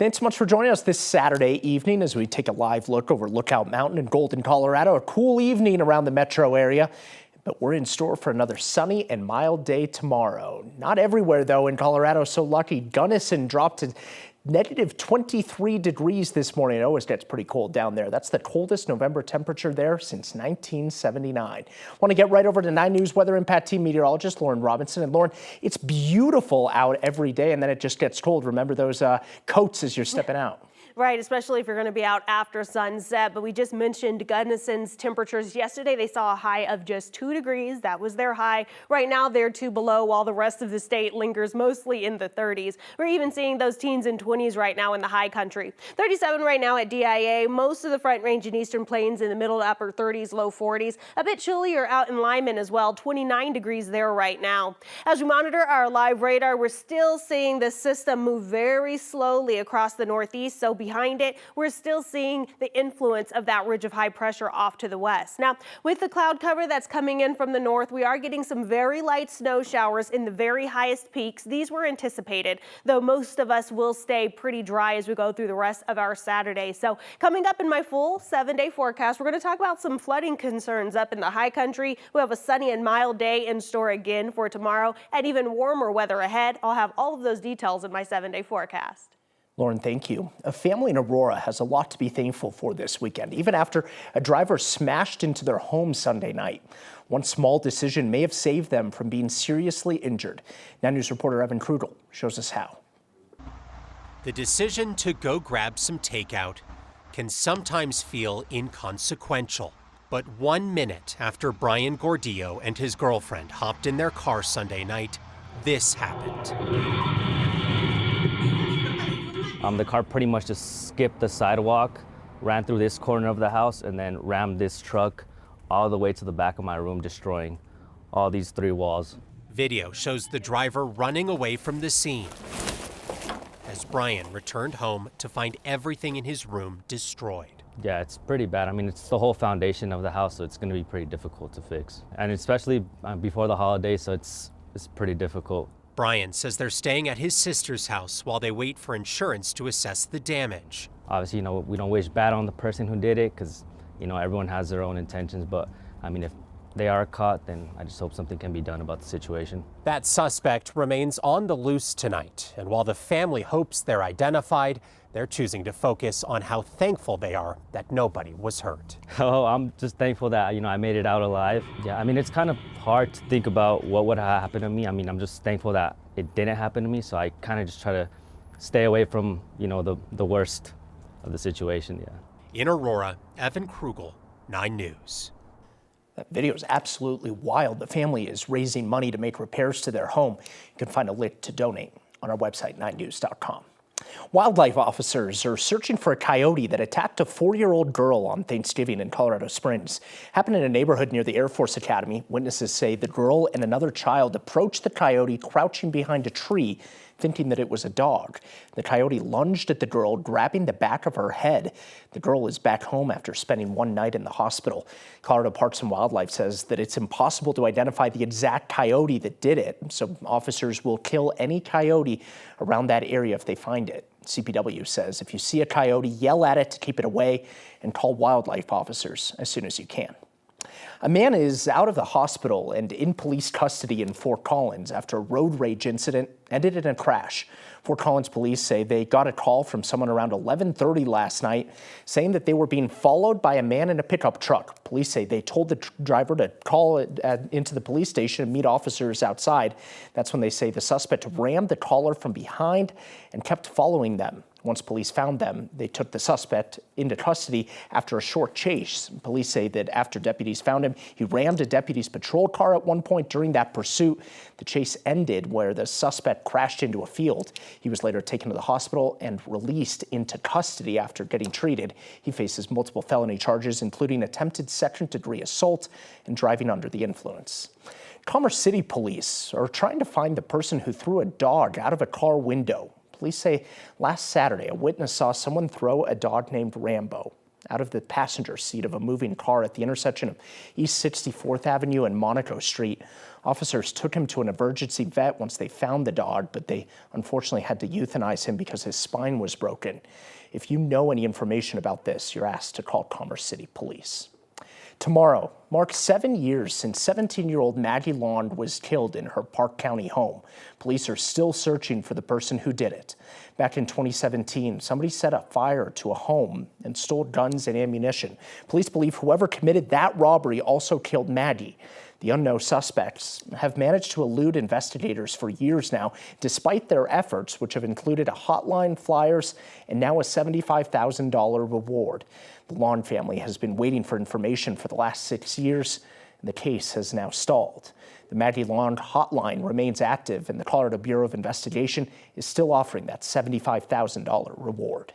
Thanks so much for joining us this Saturday evening as we take a live look over Lookout Mountain in Golden, Colorado. A cool evening around the metro area, but we're in store for another sunny and mild day tomorrow. Not everywhere, though, in Colorado. So lucky, Gunnison dropped to negative 23 degrees this morning. It always gets pretty cold down there. That's the coldest November temperature there since 1979. Want to get right over to 9 News Weather Impact Team meteorologist Lauren Robinson. And Lauren, it's beautiful out every day, and then it just gets cold. Remember those coats as you're stepping out. Right, especially if you're going to be out after sunset. But we just mentioned Gunnison's temperatures yesterday. They saw a high of just 2 degrees. That was their high. Right now, they're 2 below, while the rest of the state lingers mostly in the 30s. We're even seeing those teens and 20s right now in the high country. 37 right now at DIA. Most of the Front Range and Eastern Plains in the middle to upper 30s, low 40s. A bit chillier out in Lyman as well. 29 degrees there right now. As we monitor our live radar, we're still seeing this system move very slowly across the northeast. So behind it, we're still seeing the influence of that ridge of high pressure off to the west. Now, with the cloud cover that's coming in from the north, we are getting some very light snow showers in the very highest peaks. These were anticipated, though most of us will stay pretty dry as we go through the rest of our Saturday. So coming up in my full 7-day forecast, we're going to talk about some flooding concerns up in the high country. We have a sunny and mild day in store again for tomorrow and even warmer weather ahead. I'll have all of those details in my 7-day forecast. Lauren, thank you. A family in Aurora has a lot to be thankful for this weekend, even after a driver smashed into their home Sunday night. One small decision may have saved them from being seriously injured. 9 News reporter Evan Krugel shows us how. The decision to go grab some takeout can sometimes feel inconsequential. But 1 minute after Brian Gordillo and his girlfriend hopped in their car Sunday night, this happened. The car pretty much just skipped the sidewalk, ran through this corner of the house, and then rammed this truck all the way to the back of my room, destroying all these 3 walls. Video shows the driver running away from the scene as Brian returned home to find everything in his room destroyed. Yeah, it's pretty bad. I mean, it's the whole foundation of the house, so it's going to be pretty difficult to fix. And especially before the holidays, so it's pretty difficult. Brian says they're staying at his sister's house while they wait for insurance to assess the damage. Obviously, we don't wish bad on the person who did it because, everyone has their own intentions. But, if they are caught, then I just hope something can be done about the situation. That suspect remains on the loose tonight. And while the family hopes they're identified, they're choosing to focus on how thankful they are that nobody was hurt. Oh, I'm just thankful that, I made it out alive. Yeah, it's kind of hard to think about what would have happened to me. I'm just thankful that it didn't happen to me. So I kind of just try to stay away from, the worst of the situation, yeah. In Aurora, Evan Krugel, 9 News. That video is absolutely wild. The family is raising money to make repairs to their home. You can find a link to donate on our website, 9news.com. Wildlife officers are searching for a coyote that attacked a 4-year-old girl on Thanksgiving in Colorado Springs. Happened in a neighborhood near the Air Force Academy. Witnesses say the girl and another child approached the coyote crouching behind a tree, thinking that it was a dog. The coyote lunged at the girl, grabbing the back of her head. The girl is back home after spending 1 night in the hospital. Colorado Parks and Wildlife says that it's impossible to identify the exact coyote that did it, so officers will kill any coyote around that area if they find it. CPW says if you see a coyote, yell at it to keep it away and call wildlife officers as soon as you can. A man is out of the hospital and in police custody in Fort Collins after a road rage incident ended in a crash. Fort Collins police say they got a call from someone around 11:30 last night saying that they were being followed by a man in a pickup truck. Police say they told the driver to call into the police station and meet officers outside. That's when they say the suspect rammed the caller from behind and kept following them. Once police found them, they took the suspect into custody after a short chase. Police say that after deputies found him, he rammed a deputy's patrol car at one point during that pursuit. The chase ended where the suspect crashed into a field. He was later taken to the hospital and released into custody after getting treated. He faces multiple felony charges, including attempted second-degree assault and driving under the influence. Commerce City police are trying to find the person who threw a dog out of a car window. Police say last Saturday, a witness saw someone throw a dog named Rambo out of the passenger seat of a moving car at the intersection of East 64th Avenue and Monaco Street. Officers took him to an emergency vet once they found the dog, but they unfortunately had to euthanize him because his spine was broken. If you know any information about this, you're asked to call Commerce City Police. Tomorrow marks 7 years since 17-year-old Maggie Long was killed in her Park County home. Police are still searching for the person who did it. Back in 2017, somebody set a fire to a home and stole guns and ammunition. Police believe whoever committed that robbery also killed Maggie. The unknown suspects have managed to elude investigators for years now, despite their efforts, which have included a hotline, flyers, and now a $75,000 reward. The Long family has been waiting for information for the last 6 years, and the case has now stalled. The Maggie Long hotline remains active, and the Colorado Bureau of Investigation is still offering that $75,000 reward.